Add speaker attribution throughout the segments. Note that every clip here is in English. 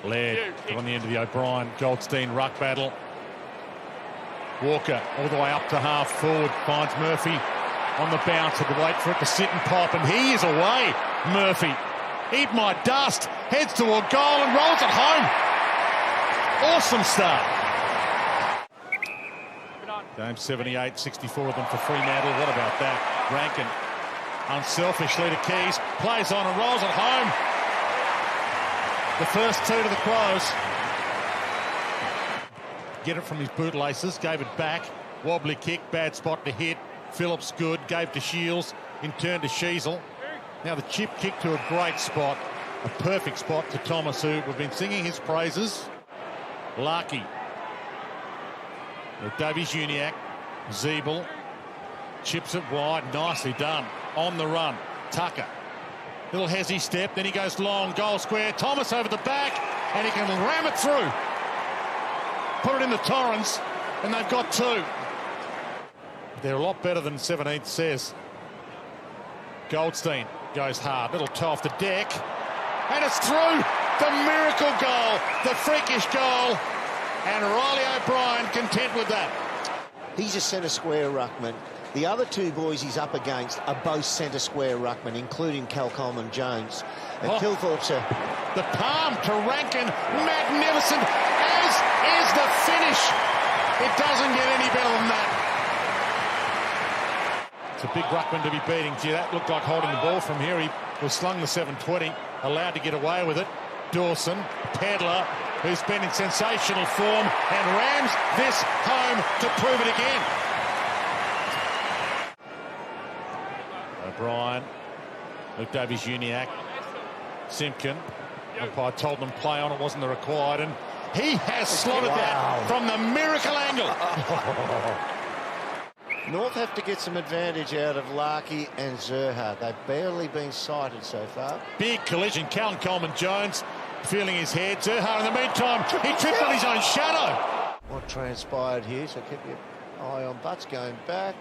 Speaker 1: Laird on the end of the O'Brien-Goldstein ruck battle. Walker all the way up to half forward, finds Murphy on the bounce, had to wait for it to sit and pop, and he is away. Murphy, eat my dust, heads toward goal and rolls it home. Awesome start. Game 78, 64 of them for Fremantle. What about that? Rankin, unselfishly to Keys, plays on and rolls it home. The first two to the Crows. Get it from his bootlaces, gave it back. Wobbly kick, bad spot to hit. Phillips good, gave to Shields, in turn to Sheasel. Now the chip kick to a great spot, a perfect spot to Thomas, who we've been singing his praises. Larkey. Davies-Uniacke, Zeeble, chips it wide, nicely done. On the run, Tucker. Little hezzy step, then he goes long, goal square. Thomas over the back, and he can ram it through. Put it in the Torrens, and they've got two. They're a lot better than 17th says. Goldstein goes hard, little toe off the deck, and it's through. The miracle goal, the freakish goal, and Riley O'Brien content with that.
Speaker 2: He's a centre square ruckman. The other two boys he's up against are both centre square ruckmen, including Cal Coleman-Jones. And Kilthorpe's
Speaker 1: the palm to Rankin, magnificent, as is the finish. It doesn't get any better than that. It's a big ruckman to be beating. Gee, that looked like holding the ball from here. He was slung the 720, allowed to get away with it. Dawson, Pedler, who's been in sensational form, and rams this home to prove it again. O'Brien, Luke Davies-Uniacke, Simpkin. Umpire told them play on, it wasn't the required, and he has slotted that from the miracle angle.
Speaker 2: North have to get some advantage out of Larkey and Zerha. They've barely been sighted so far.
Speaker 1: Big collision. Callum Coleman-Jones feeling his head. Zerha in the meantime, he tripped on his own shadow.
Speaker 2: What transpired here, so keep your eye on Butts going back.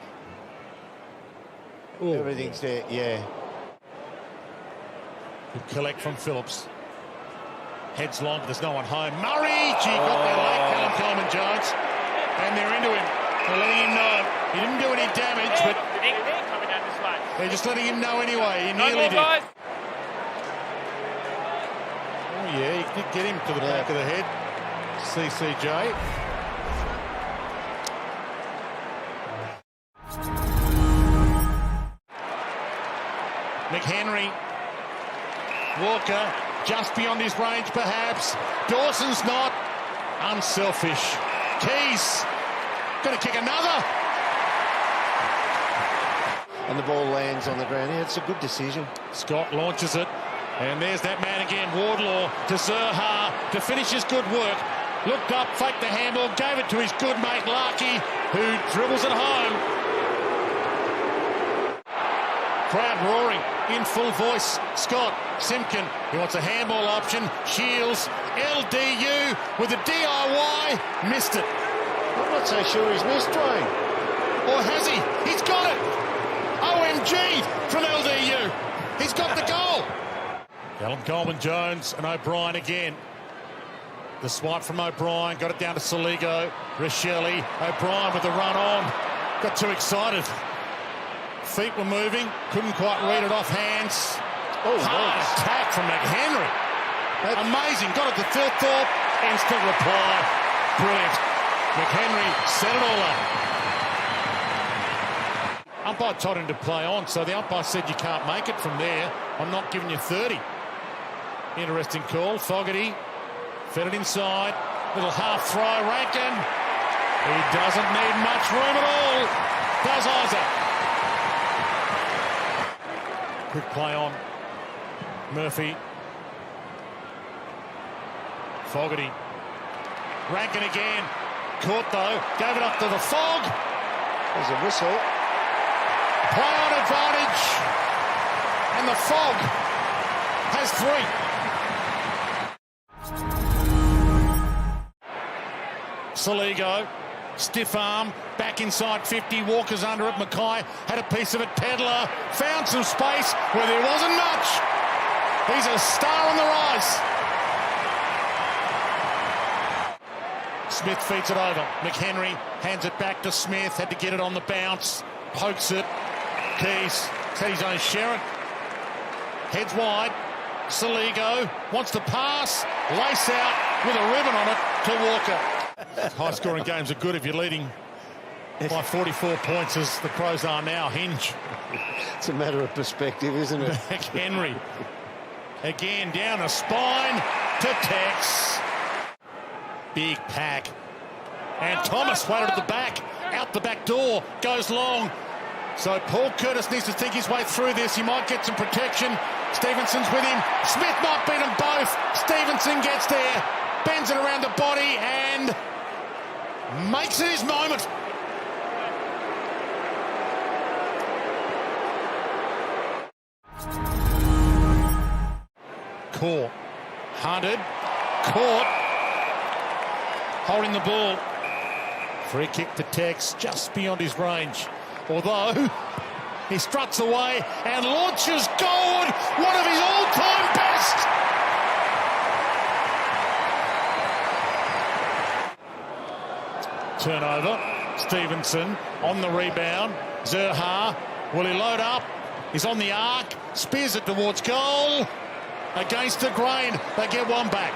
Speaker 2: Ooh, everything's there, yeah.
Speaker 1: Good collect from Phillips. Heads long, but there's no one home. Murray, gee, got there late, Callum Coleman-Jones. And they're into him. They're letting him know. He didn't do any damage, but they're just letting him know anyway. He nearly did. Oh, yeah, he did get him to the back of the head. CCJ. McHenry. Walker, just beyond his range, perhaps. Dawson's not. Unselfish. Keys. Going to kick another.
Speaker 2: And the ball lands on the ground. Yeah, it's a good decision.
Speaker 1: Scott launches it. And there's that man again, Wardlaw to Zerha to finish his good work. Looked up, faked the handball, gave it to his good mate Larkey, who dribbles it home. Crowd roaring in full voice. Scott, Simpkin, he wants a handball option. Shields, LDU with a DIY, missed it.
Speaker 2: I'm not so sure he's missed, Dwayne.
Speaker 1: Or has he? He's got it. OMG from LDU. He's got the goal. Callum Coleman-Jones and O'Brien again. The swipe from O'Brien, got it down to Soligo. Richelli, O'Brien with the run on. Got too excited. Feet were moving, couldn't quite read it off hands. Oh, hard attack from McHenry. Amazing, got it to Thilthorpe. Instant reply. Brilliant. McHenry set it all up. Umpire told him to play on, so the umpire said you can't make it from there. I'm not giving you 30. Interesting call. Fogarty fed it inside. Little half throw. Rankin. He doesn't need much room at all. Does Isaac. Quick play on. Murphy. Fogarty. Rankin again. Caught though. Gave it up to the Fog.
Speaker 2: There's a whistle.
Speaker 1: Play on advantage. And the Fog has 3. Soligo, stiff arm, back inside 50, Walker's under it, Mackay had a piece of it, Pedler found some space where there wasn't much. He's a star on the rise. Smith feeds it over. McHenry hands it back to Smith. Had to get it on the bounce. Pokes it. Keys. Set his own Sherritt. Heads wide. Saligo wants to pass. Lace out with a ribbon on it to Walker. High-scoring games are good if you're leading by 44 points, as the Crows are now. Hinge.
Speaker 2: It's a matter of perspective, isn't it?
Speaker 1: Henry. Again, down the spine to Tex. Big pack. And Thomas waited at the back. Out the back door. Goes long. So Paul Curtis needs to think his way through this. He might get some protection. Stevenson's with him. Smith might beat them both. Stevenson gets there. Bends it around the body and makes it his moment. Caught. Hunted. Caught. Holding the ball. Free kick to Tex, just beyond his range. Although he struts away and launches goal, one of his all-time best. Turnover. Stevenson on the rebound. Zerha, will he load up? He's on the arc. Spears it towards goal. Against the grain. They get one back.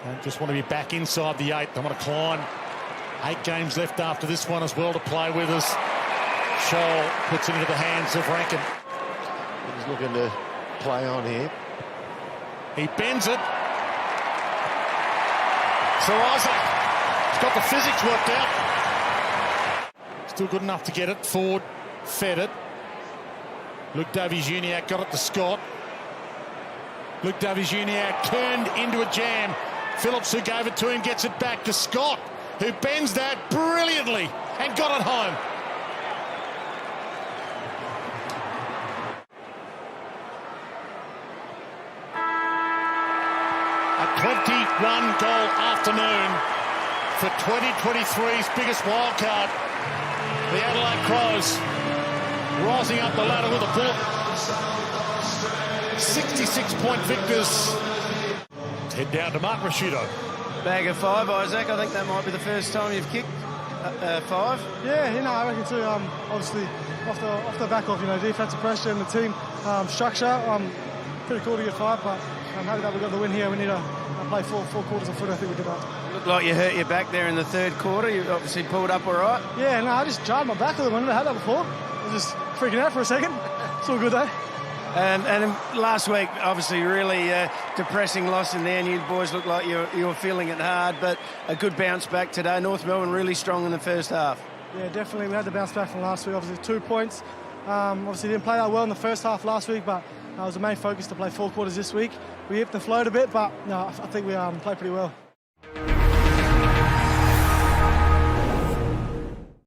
Speaker 1: They just want to be back inside the 8. They want to climb. 8 games left after this one as well to play with us. Scholl puts it into the hands of Rankin.
Speaker 2: He's looking to play on here.
Speaker 1: He bends it. Saraza. He's got the physics worked out. Still good enough to get it. Ford fed it. Luke Davies-Uniacke got it to Scott. Luke Davies-Uniacke turned into a jam. Phillips, who gave it to him, gets it back to Scott, who bends that brilliantly and got it home. A 21-goal afternoon for 2023's biggest wildcard, the Adelaide Crows, rising up the ladder with a bullet. 66-point victors. Let's head down to Mark Rasciuto.
Speaker 3: Bag of 5, Isaac. I think that might be the first time you've kicked 5.
Speaker 4: Yeah, I reckon too. Obviously, off the back of defensive pressure and the team structure, pretty cool to get 5. But I'm happy that we got the win here. We need to play four quarters of footy. I think we did that.
Speaker 3: Looked like you hurt your back there in the third quarter. You obviously pulled up all right.
Speaker 4: Yeah, no, I just jarred my back a little. I never had that before. I was just freaking out for a second. It's all good though.
Speaker 3: And last week, obviously, really depressing loss in there, and you boys looked like you were feeling it hard, but a good bounce back today. North Melbourne really strong in the first half.
Speaker 4: Yeah, definitely. We had the bounce back from last week. Obviously, 2 points. Obviously, didn't play that well in the first half last week, but it was the main focus to play 4 quarters this week. We hipped and flowed a bit, but no, I think we played pretty well.